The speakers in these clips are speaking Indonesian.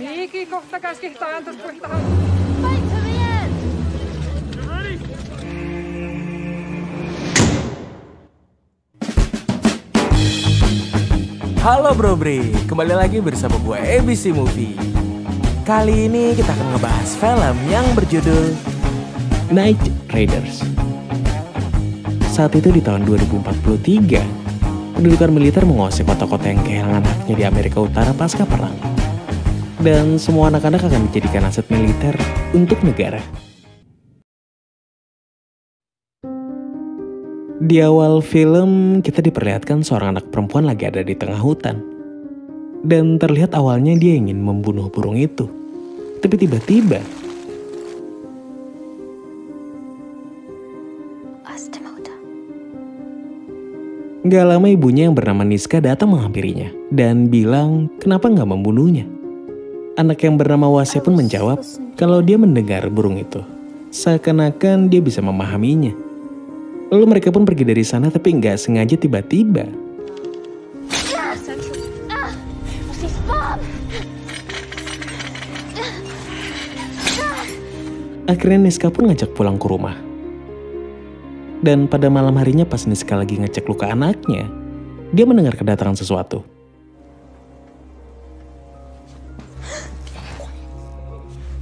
Miki kohta käskihtaan tuossa kohtaan. Fight to the end! Halo Bro Bre, kembali lagi bersama gue ABC Movie. Kali ini kita akan ngebahas film yang berjudul Knight Riders. Saat itu di tahun 2043, pendudukan militer menguasai kota-kota yang kehilangan haknya di Amerika Utara pasca perang. Dan semua anak-anak akan dijadikan aset militer untuk negara. Di awal film, kita diperlihatkan seorang anak perempuan lagi ada di tengah hutan. Dan terlihat awalnya dia ingin membunuh burung itu. Tapi tiba-tiba, gak lama ibunya yang bernama Niska datang menghampirinya. Dan bilang, kenapa gak membunuhnya? Anak yang bernama Wasya pun menjawab kalau dia mendengar burung itu. Seakan-akan dia bisa memahaminya. Lalu mereka pun pergi dari sana tapi nggak sengaja tiba-tiba. Akhirnya Niska pun ngajak pulang ke rumah. Dan pada malam harinya pas Niska lagi ngecek luka anaknya, dia mendengar kedatangan sesuatu.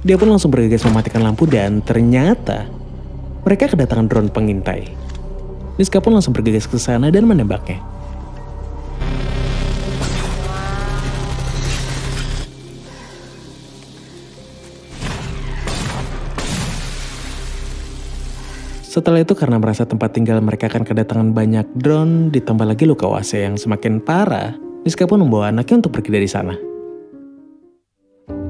Dia pun langsung bergegas mematikan lampu dan ternyata mereka kedatangan drone pengintai. Niska pun langsung bergegas ke sana dan menembaknya. Setelah itu karena merasa tempat tinggal mereka akan kedatangan banyak drone, ditambah lagi luka Wasya yang semakin parah, Niska pun membawa anaknya untuk pergi dari sana.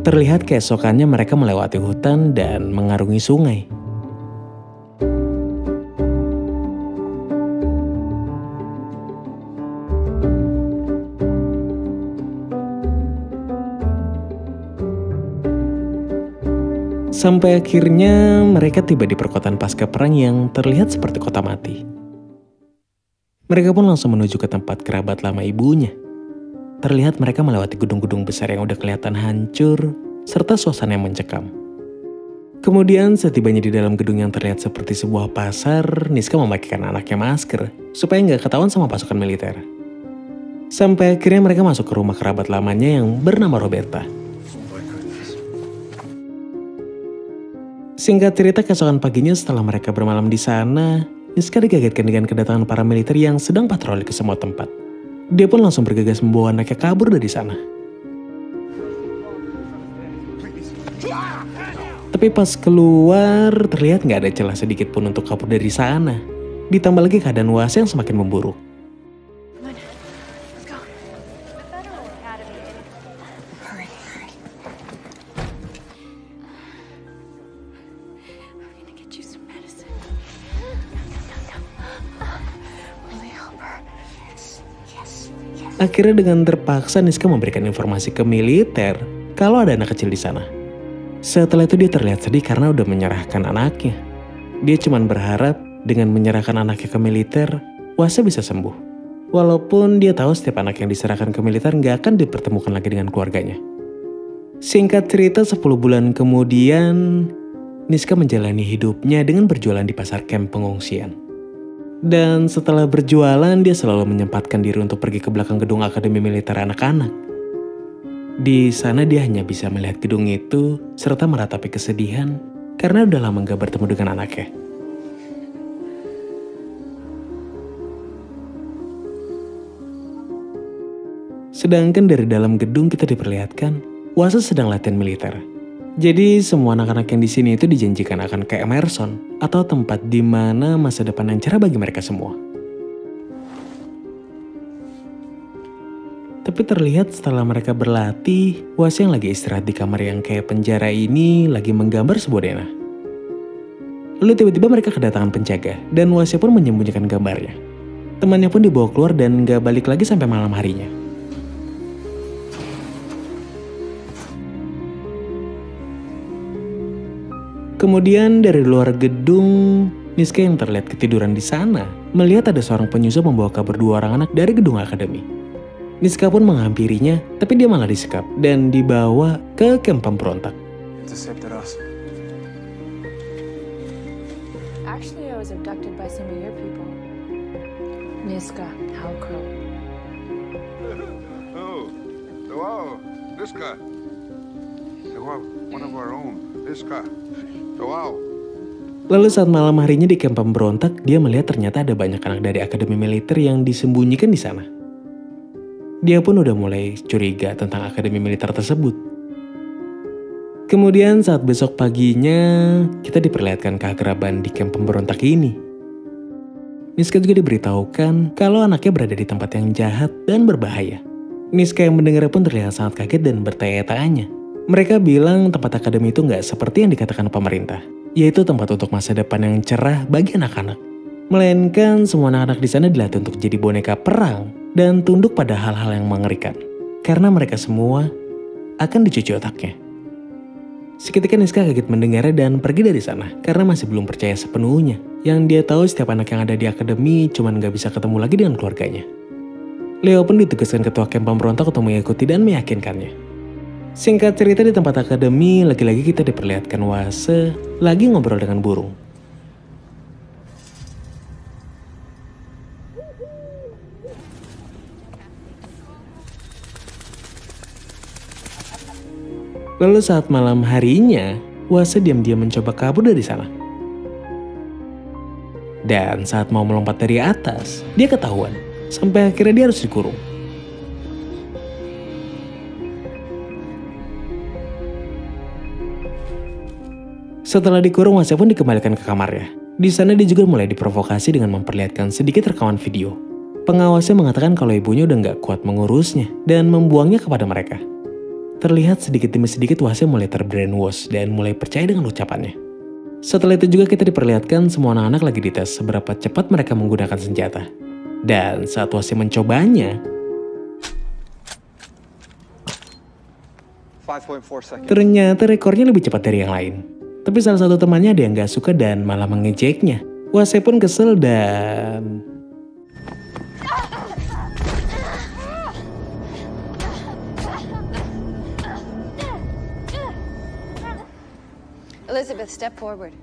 Terlihat keesokannya mereka melewati hutan dan mengarungi sungai. Sampai akhirnya mereka tiba di perkotaan pasca perang yang terlihat seperti kota mati. Mereka pun langsung menuju ke tempat kerabat lama ibunya. Terlihat mereka melewati gedung-gedung besar yang udah kelihatan hancur, serta suasana yang mencekam. Kemudian setibanya di dalam gedung yang terlihat seperti sebuah pasar, Niska memakaikan anaknya masker, supaya nggak ketahuan sama pasukan militer. Sampai akhirnya mereka masuk ke rumah kerabat lamanya yang bernama Roberta. Singkat cerita, keesokan paginya setelah mereka bermalam di sana, Niska dikagetkan dengan kedatangan para militer yang sedang patroli ke semua tempat. Dia pun langsung bergegas membawa anaknya kabur dari sana. Tapi pas keluar, terlihat nggak ada celah sedikit pun untuk kabur dari sana. Ditambah lagi keadaan Wasya yang semakin memburuk. Akhirnya dengan terpaksa Niska memberikan informasi ke militer kalau ada anak kecil di sana. Setelah itu dia terlihat sedih karena udah menyerahkan anaknya. Dia cuma berharap dengan menyerahkan anaknya ke militer, Wasya bisa sembuh. Walaupun dia tahu setiap anak yang diserahkan ke militer nggak akan dipertemukan lagi dengan keluarganya. Singkat cerita 10 bulan kemudian, Niska menjalani hidupnya dengan berjualan di pasar kamp pengungsian. Dan setelah berjualan, dia selalu menyempatkan diri untuk pergi ke belakang gedung Akademi Militer Anak-anak. Di sana dia hanya bisa melihat gedung itu, serta meratapi kesedihan karena udah lama gak bertemu dengan anaknya. Sedangkan dari dalam gedung kita diperlihatkan, Wasya sedang latihan militer. Jadi semua anak-anak yang di sini itu dijanjikan akan ke Emerson atau tempat di mana masa depan yang cerah bagi mereka semua. Tapi terlihat setelah mereka berlatih, Wasya yang lagi istirahat di kamar yang kayak penjara ini lagi menggambar sebuah denah. Lalu tiba-tiba mereka kedatangan penjaga dan Wasya pun menyembunyikan gambarnya. Temannya pun dibawa keluar dan gak balik lagi sampai malam harinya. Kemudian dari luar gedung, Niska yang terlihat ketiduran di sana, melihat ada seorang penyusup membawa kabur 2 orang anak dari gedung akademi. Niska pun menghampirinya, tapi dia malah disekap dan dibawa ke kamp pemberontak. Actually, I was abducted by some of your people. Niska, Halcrow. Oh, wow, Niska. Wow, one of our own, Niska. Wow. Lalu saat malam harinya di kamp pemberontak, dia melihat ternyata ada banyak anak dari akademi militer yang disembunyikan di sana. Dia pun udah mulai curiga tentang akademi militer tersebut. Kemudian saat besok paginya, kita diperlihatkan keakraban di kamp pemberontak ini. Niska juga diberitahukan kalau anaknya berada di tempat yang jahat dan berbahaya. Niska yang mendengarnya pun terlihat sangat kaget dan bertanya-tanya. Mereka bilang tempat akademi itu nggak seperti yang dikatakan pemerintah, yaitu tempat untuk masa depan yang cerah bagi anak-anak. Melainkan semua anak-anak di sana dilatih untuk jadi boneka perang dan tunduk pada hal-hal yang mengerikan. Karena mereka semua akan dicuci otaknya. Seketika Niska kaget mendengarnya dan pergi dari sana karena masih belum percaya sepenuhnya. Yang dia tahu setiap anak yang ada di akademi cuman gak bisa ketemu lagi dengan keluarganya. Leo pun ditugaskan ketua kamp pemberontak untuk mengikuti dan meyakinkannya. Singkat cerita, di tempat akademi, lagi-lagi kita diperlihatkan Wase lagi ngobrol dengan burung. Lalu saat malam harinya, Wase diam-diam mencoba kabur dari sana. Dan saat mau melompat dari atas, dia ketahuan. Sampai akhirnya dia harus dikurung. Setelah dikurung, Wase pun dikembalikan ke kamarnya. Di sana dia juga mulai diprovokasi dengan memperlihatkan sedikit rekaman video. Pengawasnya mengatakan kalau ibunya udah gak kuat mengurusnya dan membuangnya kepada mereka. Terlihat sedikit demi sedikit Wase mulai terbrainwash dan mulai percaya dengan ucapannya. Setelah itu juga kita diperlihatkan semua anak-anak lagi dites seberapa cepat mereka menggunakan senjata. Dan saat Wase mencobanya, 5.4 seconds. ternyata rekornya lebih cepat dari yang lain. Tapi salah satu temannya ada yang gak suka dan malah mengejeknya. Wase pun kesel dan... Elizabeth, step forward.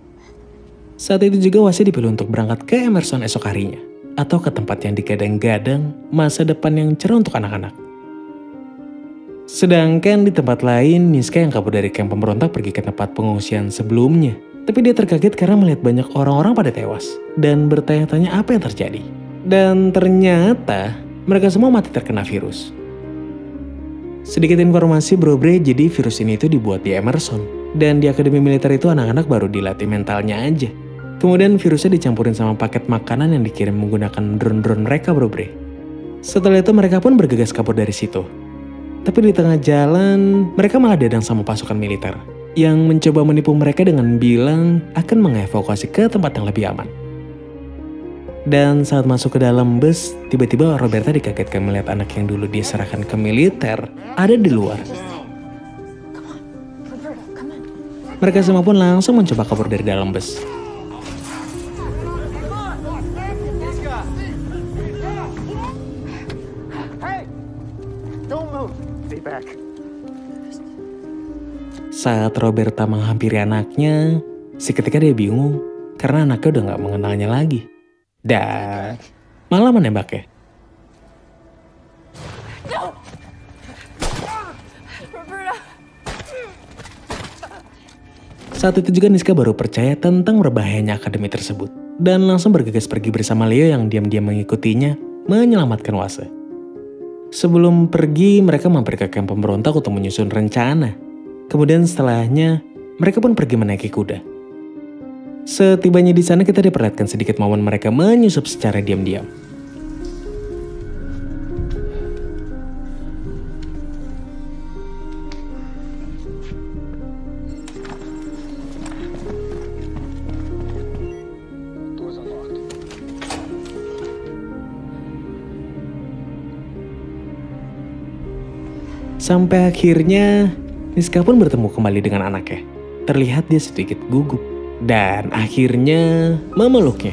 Saat itu juga Wase dipilih untuk berangkat ke Emerson esok harinya. Atau ke tempat yang digadang-gadang masa depan yang cerah untuk anak-anak. Sedangkan di tempat lain, Niska yang kabur dari kamp pemberontak pergi ke tempat pengungsian sebelumnya. Tapi dia terkaget karena melihat banyak orang-orang pada tewas. Dan bertanya-tanya apa yang terjadi. Dan ternyata mereka semua mati terkena virus. Sedikit informasi Bro Bre, jadi virus ini itu dibuat di Emerson. Dan di akademi militer itu anak-anak baru dilatih mentalnya aja. Kemudian virusnya dicampurin sama paket makanan yang dikirim menggunakan drone-drone mereka Bro Bre. Setelah itu mereka pun bergegas kabur dari situ. Tapi di tengah jalan, mereka malah dihadang sama pasukan militer. Yang mencoba menipu mereka dengan bilang akan mengevakuasi ke tempat yang lebih aman. Dan saat masuk ke dalam bus, tiba-tiba Roberta dikagetkan melihat anak yang dulu dia serahkan ke militer ada di luar. Mereka semua pun langsung mencoba kabur dari dalam bus. Saat Roberta menghampiri anaknya, seketika dia bingung karena anaknya udah gak mengenalnya lagi. Dan malah menembaknya. Saat itu juga Niska baru percaya tentang berbahayanya akademi tersebut. Dan langsung bergegas pergi bersama Leo yang diam-diam mengikutinya menyelamatkan Wase. Sebelum pergi, mereka mampir ke kamp pemberontak untuk menyusun rencana. Kemudian setelahnya, mereka pun pergi menaiki kuda. Setibanya di sana kita diperlihatkan sedikit momen mereka menyusup secara diam-diam. Sampai akhirnya Niska pun bertemu kembali dengan anaknya. Terlihat dia sedikit gugup dan akhirnya memeluknya.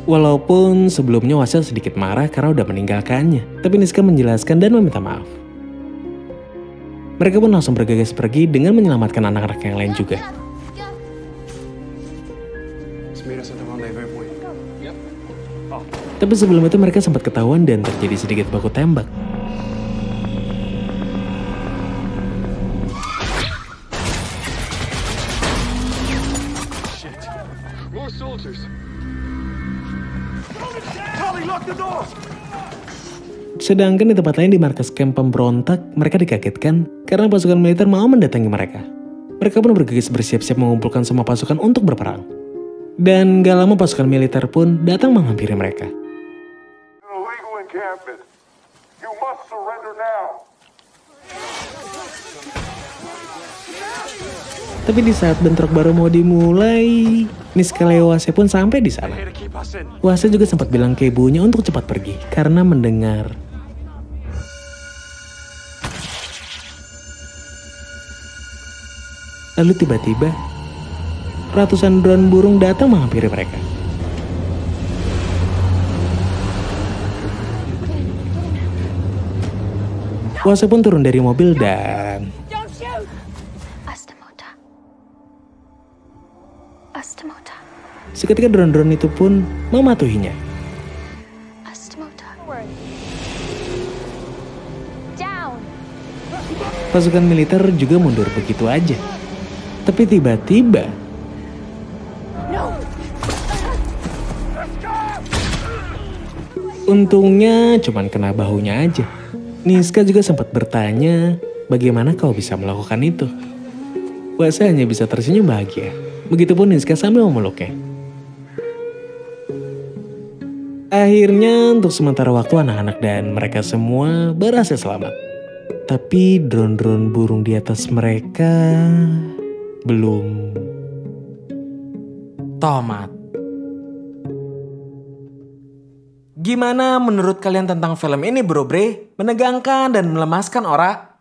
Walaupun sebelumnya Wasil sedikit marah karena udah meninggalkannya, tapi Niska menjelaskan dan meminta maaf. Mereka pun langsung bergegas pergi dengan menyelamatkan anak-anak yang lain juga. Tapi sebelum itu mereka sempat ketahuan dan terjadi sedikit baku tembak. Sedangkan di tempat lain di markas kamp pemberontak, mereka dikagetkan karena pasukan militer mau mendatangi mereka. Mereka pun bergegas bersiap-siap mengumpulkan semua pasukan untuk berperang. Dan gak lama pasukan militer pun datang menghampiri mereka. Tapi di saat bentrok baru mau dimulai, Niska Leo Wase pun sampai di sana. Wase juga sempat bilang ke ibunya untuk cepat pergi karena mendengar lalu tiba-tiba ratusan drone burung datang menghampiri mereka. Wase pun turun dari mobil dan seketika drone-drone itu pun mematuhinya. Pasukan militer juga mundur begitu aja. Tapi tiba-tiba untungnya cuman kena bahunya aja. Niska juga sempat bertanya, bagaimana kau bisa melakukan itu? Wase hanya bisa tersenyum bahagia. Begitupun Niska sambil memeluknya. Akhirnya untuk sementara waktu anak-anak dan mereka semua berhasil selamat. Tapi drone-drone burung di atas mereka belum. Tomat. Gimana menurut kalian tentang film ini bro bre? Menegangkan dan melemaskan ora?